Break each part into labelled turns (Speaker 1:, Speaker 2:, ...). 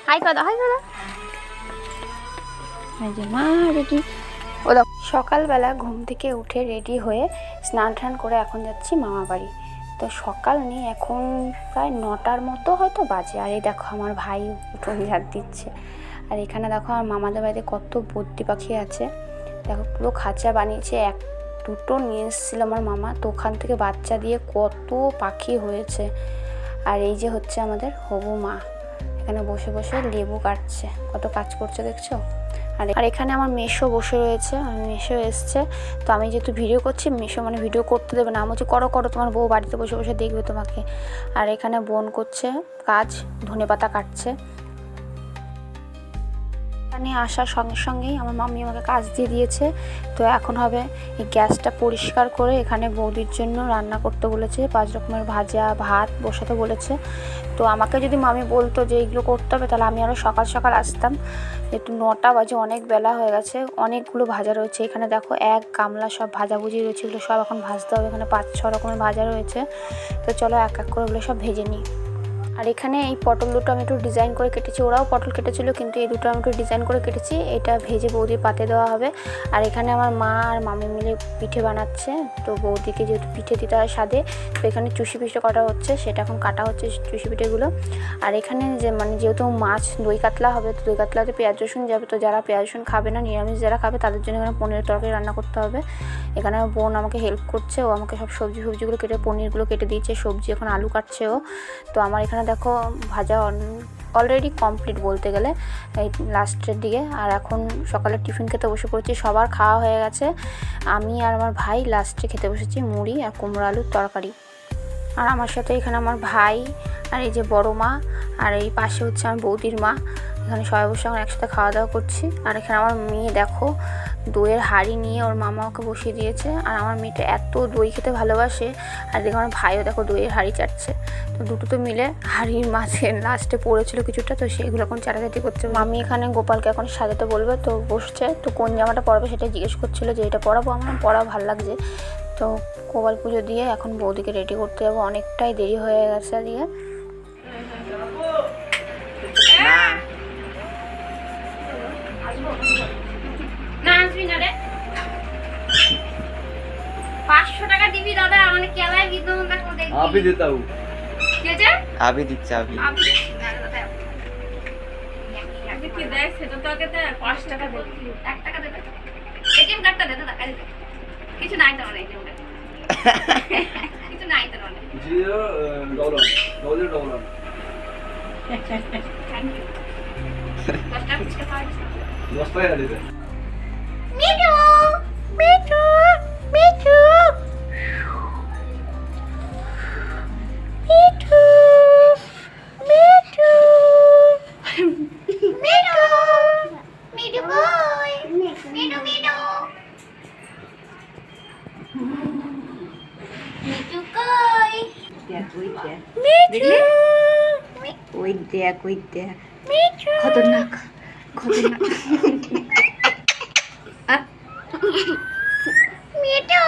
Speaker 1: High কথা high কথা। এই যে মা রেডি। ও সকালবেলা ঘুম থেকে উঠে রেডি হয়ে স্নান টান করে এখন যাচ্ছি মামা বাড়ি। তো সকাল নেই, এখন প্রায় 9টার মতো হয়তো বাজে। আর এই দেখো আমার ভাই উঠোন ঝাড় দিচ্ছে। আর এখানে দেখো আমার মামাদের বাড়িতে কত বদ্রি পাখি আছে, দেখো পুরো খাঁচা বানিয়েছে। দুটো নিয়ে এসেছিলো আমার মামা, তো ওখান থেকে বাচ্চা দিয়ে কত পাখি হয়েছে। আর এই যে হচ্ছে আমাদের হবু মা, এখানে বসে বসে লেবু কাটছে, কত কাজ করছে দেখছো। আর এখানে আমার মেশো বসে রয়েছে, আর মেশো এসছে। তো আমি যেহেতু ভিডিও করছি, মেশো মানে ভিডিও করতে দেবে না, আমি বলছি করো করো, তোমার বউ বাড়িতে বসে বসে দেখবে তোমাকে। আর এখানে বোন করছে কাজ, ধনেপাতা কাটছে। এখানে আসার সঙ্গে সঙ্গেই আমার মাম্মি আমাকে কাজ দিয়ে দিয়েছে। তো এখন হবে এই গ্যাসটা পরিষ্কার করে এখানে বৌদির জন্য রান্না করতে বলেছে, 5 রকমের ভাজা ভাত বসাতে বলেছে। তো আমাকে যদি মামি বলতো যে এইগুলো করতে হবে, তাহলে আমি আরও সকাল সকাল আসতাম। যেহেতু 9টা বাজে, অনেক বেলা হয়ে গেছে। অনেকগুলো ভাজা রয়েছে এখানে, দেখো এক গামলা সব ভাজাভুজি রয়েছে, এগুলো সব এখন ভাজতে হবে। এখানে 5-6 রকমের ভাজা রয়েছে। তো চলো এক এক করে ওগুলো সব ভেজে নিই। আর এখানে এই পটল দুটো আমি একটু ডিজাইন করে কেটেছি, ওরাও পটল কেটেছিল কিন্তু এই দুটো আমি একটু ডিজাইন করে কেটেছি। এটা ভেজে বৌদির পাতে দেওয়া হবে। আর এখানে আমার মা আর মামি মিলে পিঠে বানাচ্ছে। তো বৌদিকে যেহেতু পিঠে দিতে হয় স্বাদে, তো এখানে চুষি পিঠে করা হচ্ছে, সেটা এখন কাটা হচ্ছে চুষি পিঠেগুলো। আর এখানে যে যেহেতু মাছ দই কাতলা হবে, তো দই কাতলাতে পেঁয়াজ রসুন যাবে। তো যারা পেঁয়াজ রসুন খাবে না, নিরামিষ যারা খাবে, তাদের জন্য এখানে পনিরের তরকারি রান্না করতে হবে। এখানে আমার বোন আমাকে হেল্প করছে, ও আমাকে সব সবজিগুলো কেটে পনিরগুলো কেটে দিয়েছে, সবজি এখন আলু কাটছে ও। তো আমার এখানে দেখো ভাজা অলরেডি কমপ্লিট বলতে গেলে, এই লাস্টের দিকে। আর এখন সকালে টিফিন খেতে বসে পড়েছি, সবার খাওয়া হয়ে গেছে। আমি আর আমার ভাই লাস্টে খেতে বসেছি মুড়ি আর কুমড়ো আলুর তরকারি। আর আমার সাথে এখানে আমার ভাই, আর এই যে বড় মা, আর এই পাশে হচ্ছে আমার বৌদির মা। এখানে সবাই বসে আমরা একসাথে খাওয়া দাওয়া করছি। আর এখানে আমার মেয়ে দেখো দইয়ের হাঁড়ি নিয়ে ওর মামা ওকে বসিয়ে দিয়েছে। আর আমার মেয়েটা এত দই খেতে ভালোবাসে। আর দেখো আমার ভাইও দেখো দইয়ের হাঁড়ি চাটছে। তো দুটো তো মিলে হাঁড়ির মাঝে লাস্টে পড়েছিল কিছুটা, তো সেগুলো এখন চাটাচাটি করছে। মামি এখানে গোপালকে এখন সাজাতে বলবে, তো বসছে। তো কোন জামাটা পরাবে সেটা জিজ্ঞেস করছিলো, যে এটা পরাবো। আমার পরা ভালো লাগছে। তো গোপাল পুজো দিয়ে এখন বৌদিকে রেডি করতে যাবো, অনেকটাই দেরি হয়ে গেছে দিয়ে। না আসবি না রে, 500 টাকা দিবি দাদা, মানে কেলায় বিদ্যমান দেখো দেখবি।
Speaker 2: अभी देता हूँ,
Speaker 1: কে যে
Speaker 2: अभी दीक्षा अभी
Speaker 1: अभी কি দেখ সেটা তো আগে দে, 5 টাকা দে, 1 টাকা দে, এটিএম কার্ডটা দে দাদা, কাই কিছু নাই তো না এটিএম কার্ড কিছু নাই তো না।
Speaker 2: Zero dollar dollar
Speaker 1: thank you. 10 টাকা কিছু খাওয়া যাচ্ছে।
Speaker 2: 10 টাকা দিবে।
Speaker 1: মিঠু মিঠু মিঠু মিঠু মিঠু মিঠু মিঠু কই মিঠু মিঠু মিঠু কই মিঠু
Speaker 3: ওই দেখ
Speaker 1: মিঠু
Speaker 3: খতরনাক
Speaker 1: মিঠু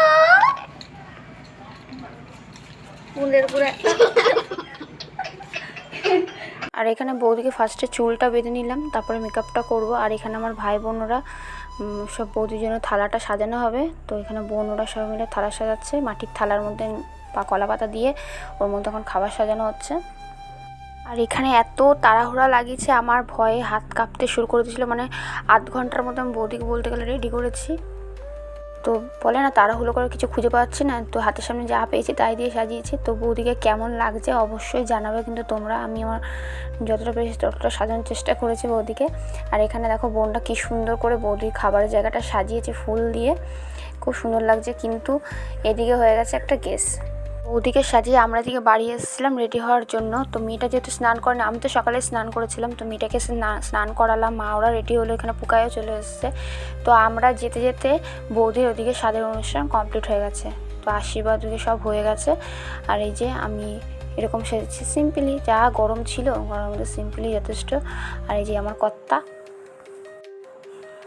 Speaker 1: ফুলের পুরো। আর এখানে বৌদিকে ফার্স্টে চুলটা বেঁধে নিলাম, তারপরে মেকআপটা করব। আর এখানে আমার ভাই বোনরা সব বৌদির জন্য থালাটা সাজানো হবে। তো এখানে বোনরা সবাই মিলে থালা সাজাচ্ছে, মাটির থালার মধ্যে কলা পাতা দিয়ে ওর মধ্যে এখন খাবার সাজানো হচ্ছে। আর এখানে এত তাড়াহুড়া লাগিয়েছে, আমার ভয়ে হাত কাঁপতে শুরু করে দিয়েছিলো। মানে আধ ঘন্টার মতো আমি বৌদিকে বলতে গেলে রেডি করেছি। তো বলে না তাড়াহুড়ো করে কিছু খুঁজে পাচ্ছি না, তো হাতের সামনে যা পেয়েছি তাই দিয়ে সাজিয়েছি। তো বৌদিকে কেমন লাগছে অবশ্যই জানাবে কিন্তু তোমরা। আমি আমার যতটা পেরেছি ততটা সাজানোর চেষ্টা করেছি বৌদিকে। আর এখানে দেখো বোনটা কী সুন্দর করে বৌদির খাবারের জায়গাটা সাজিয়েছে ফুল দিয়ে, খুব সুন্দর লাগছে। কিন্তু এদিকে হয়ে গেছে একটা কেস। বৌদিকে সাজিয়ে আমরা দিকে বাড়ি এসেছিলাম রেডি হওয়ার জন্য। তো মেয়েটা যেহেতু স্নান করে না, আমি তো সকালে স্নান করেছিলাম, তো মেয়েটাকে স্নান করালাম। মা ওরা রেডি হলো, এখানে পুকায়ও চলে এসেছে। তো আমরা যেতে যেতে বৌদির ওদিকে স্বাদের অনুষ্ঠান কমপ্লিট হয়ে গেছে। তো আশীর্বাদ ওদিকে সব হয়ে গেছে। আর এই যে আমি এরকম সেজেছি সিম্পলি, যা গরম ছিল গরমের মধ্যে সিম্পলি যথেষ্ট। আর এই যে আমার কর্তা।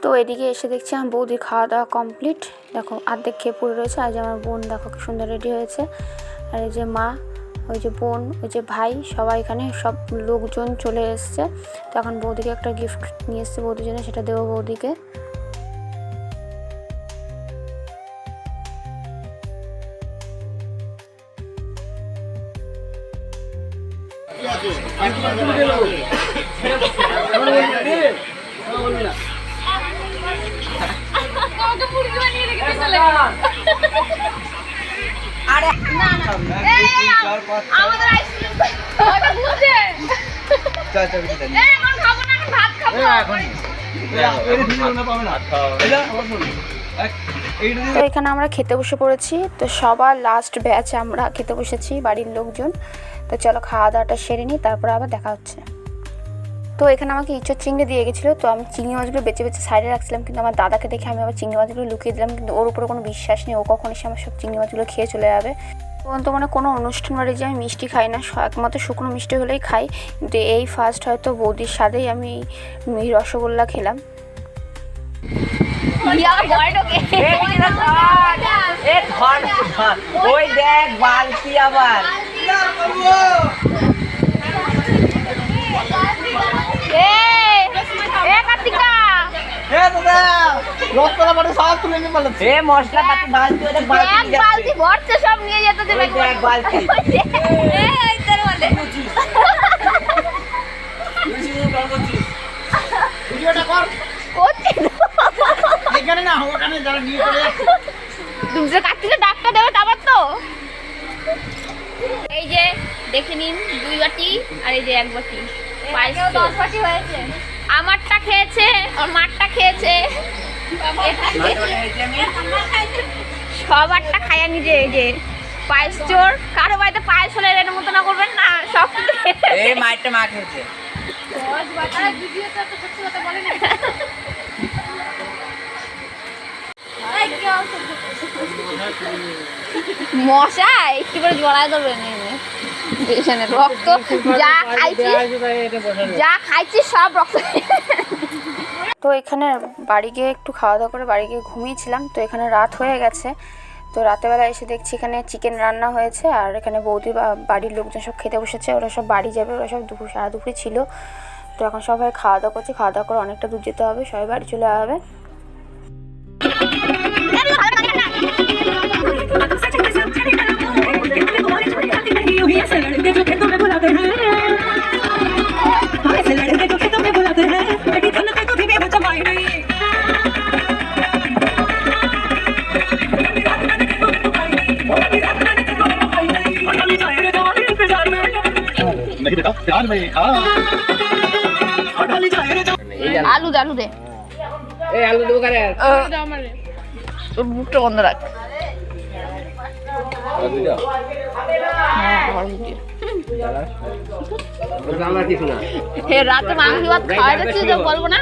Speaker 1: তো এদিকে এসে দেখছি আমার বৌদির খাওয়া দাওয়া কমপ্লিট, দেখো অর্ধেক খেয়ে পড়ে রয়েছে। আর যে আমার বোন দেখো কি সুন্দর রেডি হয়েছে। আর এই যে মা ওই যে বোন, ওই যে ভাই, সবাই এখানে সব লোকজন চলে এসছে। তো এখন বৌদিকে একটা গিফট নিয়ে এসছে বৌদির জন্য, সেটা দেবো বৌদিকে। তো এখানে আমরা খেতে বসে পড়েছি। তো সবার লাস্ট ব্যাচ আমরা খেতে বসেছি, বাড়ির লোকজন। তো চলো খাওয়া দাওয়াটা সেরে নিই, তারপরে আবার দেখা হচ্ছে। তো এখানে আমাকে ইঁচড় চিংড়ি দিয়ে গেছিলো, তো আমি চিংড়ি মাছগুলো বেছে বেছে সাইডে রাখছিলাম, কিন্তু আমার দাদাকে দেখে আমি আবার চিংড়ি মাছগুলো লুকিয়ে দিলাম। কিন্তু ওর উপরে কোনো বিশ্বাস নেই, ও কখন এসে আমার সব চিংড়ি মাছগুলো খেয়ে চলে যাবে। তো মানে কোনো অনুষ্ঠান বাড়ি যে আমি মিষ্টি খাই না, একমাত্র শুকনো মিষ্টি হলেই খাই। কিন্তু এই ফার্স্ট হয়তো বৌদির সাথেই আমি রসগোল্লা খেলাম।
Speaker 3: ওই দেখ বালতি আবার মশলা বালতি ভরছে, সব নিয়ে যেতে দেবে বালতি। তুমি যে কাটতে ডাক্তার দেবে আবার তো। এই যে দেখে নিন 2 বাটি আর এই যে 1 বাটি, 10 বাটি হয়েছে। আমারটা খেয়েছে, আর মারটা খেয়েছে, সবারটা খাইয়া নিজে। এই যে পায়েস চোর, কারো বাড়িতে পায়েস হলে এর মতো না করবেন না, সব এই মারটা মা খেয়েছে। মশা একটু করে জড়ায় ধরবেন, রক্ত যা খাইছি সব রক্ত।
Speaker 1: তো এখানে বাড়ি গিয়ে একটু খাওয়া দাওয়া করে বাড়ি গিয়ে ঘুমিয়েছিলাম। তো এখানে রাত হয়ে গেছে। তো রাতেরবেলা এসে দেখছি এখানে চিকেন রান্না হয়েছে, আর এখানে বৌদি বাড়ির লোকজন সব খেতে বসেছে। ওরা সব বাড়ি যাবে, ওরা সব সারা দুপুরে ছিল। তো এখন সবাই খাওয়া দাওয়া করছে, খাওয়া দাওয়া করে অনেকটা দূর যেতে হবে, সবাই বাড়ি চলে যাবে।
Speaker 3: আলু দে, আলু দে, আলু দেবো কারে, তোর মুখটা বন্ধ রাখ। রাতে মাংস ভাত খাওয়া যাচ্ছে, বলবো না।